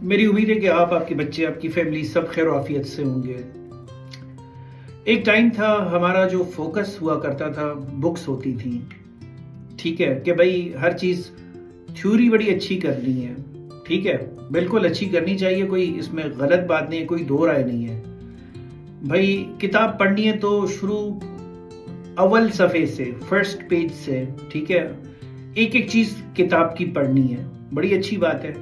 میری امید ہے کہ آپ کے بچے، آپ کی فیملی سب خیر و عافیت سے ہوں گے۔ ایک ٹائم تھا ہمارا جو فوکس ہوا کرتا تھا بکس ہوتی تھیں، ٹھیک ہے، کہ بھائی ہر چیز تھیوری بڑی اچھی کرنی ہے، ٹھیک ہے، بالکل اچھی کرنی چاہیے، کوئی اس میں غلط بات نہیں ہے، کوئی دو رائے نہیں ہے۔ بھائی کتاب پڑھنی ہے تو شروع اول صفحے سے، فرسٹ پیج سے، ٹھیک ہے، ایک ایک چیز کتاب کی پڑھنی ہے، بڑی اچھی بات ہے،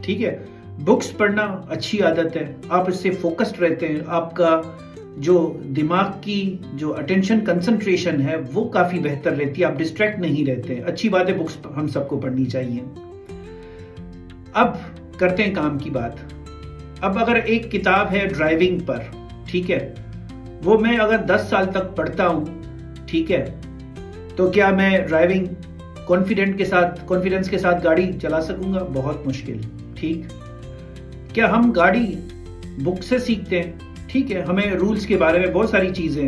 ٹھیک ہے۔ بکس پڑھنا اچھی عادت ہے، آپ اس سے فوکسڈ رہتے ہیں، آپ کا جو دماغ کی جو اٹینشن کنسنٹریشن ہے وہ کافی بہتر رہتی ہے، آپ ڈسٹریکٹ نہیں رہتے ہیں، اچھی بات ہے، بکس ہم سب کو پڑھنی چاہیے۔ اب کرتے ہیں کام کی بات۔ اب اگر ایک کتاب ہے ڈرائیونگ پر، ٹھیک ہے، وہ میں اگر 10 سال تک پڑھتا ہوں، ٹھیک ہے، تو کیا میں ڈرائیونگ کانفیڈنس کے ساتھ گاڑی چلا سکوں گا؟ بہت مشکل، ٹھیک۔ کیا ہم گاڑی بک سے سیکھتے ہیں؟ ٹھیک ہے، ہمیں رولز کے بارے میں بہت ساری چیزیں،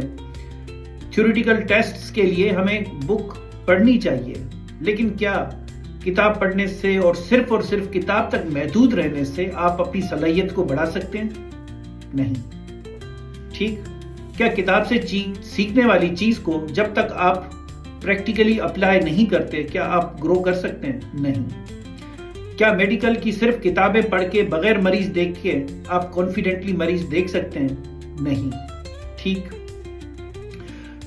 تھیوریٹیکل ٹیسٹس کے لیے ہمیں بک پڑھنی چاہیے، لیکن کیا کتاب پڑھنے سے اور صرف کتاب تک محدود رہنے سے آپ اپنی صلاحیت کو بڑھا سکتے ہیں؟ نہیں، ٹھیک۔ کیا کتاب سے سیکھنے والی چیز کو جب تک آپ پریکٹیکلی اپلائی نہیں کرتے کیا آپ گرو کر سکتے ہیں؟ نہیں۔ کیا میڈیکل کی صرف کتابیں پڑھ کے بغیر مریض دیکھ کے آپ کانفیڈنٹلی مریض دیکھ سکتے ہیں؟ نہیں، ٹھیک۔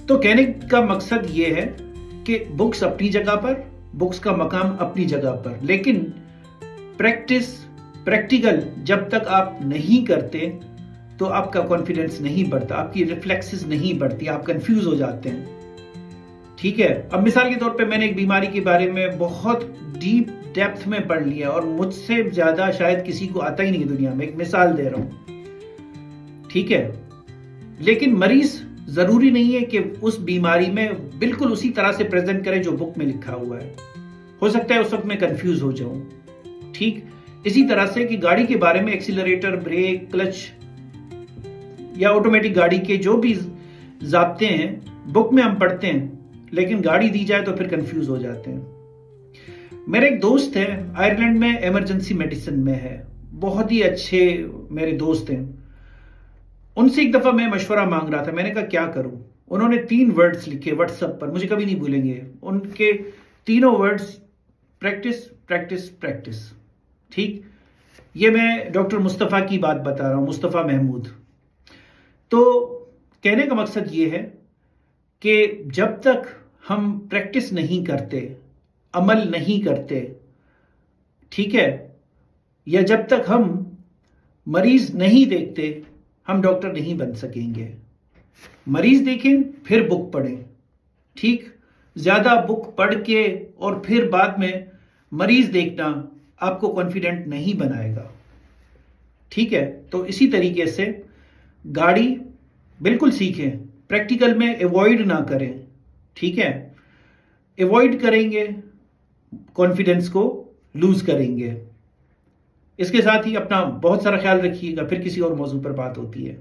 تو کہنے کا مقصد یہ ہے کہ بکس اپنی جگہ پر، بکس کا مقام اپنی جگہ پر، لیکن پریکٹیکل جب تک آپ نہیں کرتے تو آپ کا کانفیڈنس نہیں بڑھتا، آپ کی ریفلیکسز نہیں بڑھتی، آپ کنفیوز ہو جاتے ہیں، ٹھیک ہے۔ اب مثال کے طور پہ میں نے ایک بیماری کے بارے میں بہت ڈیپ ڈیپتھ میں پڑھ لیا اور مجھ سے زیادہ شاید کسی کو آتا ہی نہیں دنیا میں، ایک مثال دے رہا ہوں، ٹھیک ہے، لیکن مریض ضروری نہیں ہے کہ اس بیماری میں بالکل اسی طرح سے پریزنٹ کرے جو بک میں لکھا ہوا ہے، ہو سکتا ہے اس وقت میں کنفیوز ہو جاؤں، ٹھیک۔ اسی طرح سے کہ گاڑی کے بارے میں ایکسیلریٹر، بریک، کلچ یا آٹومیٹک گاڑی کے جو بھی ضابطے ہیں بک میں ہم پڑھتے ہیں، لیکن گاڑی دی جائے تو پھر کنفیوز ہو جاتے ہیں۔ میرے ایک دوست ہے آئرلینڈ میں، ایمرجنسی میڈیسن میں ہے، بہت ہی اچھے میرے دوست ہیں۔ ان سے ایک دفعہ میں مشورہ مانگ رہا تھا، میں نے کہا کیا کروں؟ انہوں نے 3 ورڈز لکھے واٹس ایپ پر، مجھے کبھی نہیں بھولیں گے ان کے تینوں ورڈز، پریکٹس پریکٹس پریکٹس، ٹھیک۔ یہ میں ڈاکٹر مصطفیٰ کی بات بتا رہا ہوں، مصطفیٰ محمود۔ تو کہنے کا مقصد یہ ہے کہ جب تک ہم پریکٹس نہیں کرتے، عمل نہیں کرتے، ٹھیک ہے، یا جب تک ہم مریض نہیں دیکھتے ہم ڈاکٹر نہیں بن سکیں گے۔ مریض دیکھیں پھر بک پڑھیں، ٹھیک۔ زیادہ بک پڑھ کے اور پھر بعد میں مریض دیکھنا آپ کو کانفیڈنٹ نہیں بنائے گا، ٹھیک ہے۔ تو اسی طریقے سے گاڑی بالکل سیکھیں، پریکٹیکل میں ایوائڈ نہ کریں، ٹھیک ہے۔ ایوائڈ کریں گے کانفیڈنس کو لوز کریں گے۔ اس کے ساتھ ہی اپنا بہت سارا خیال رکھیے گا، پھر کسی اور موضوع پر بات ہوتی ہے۔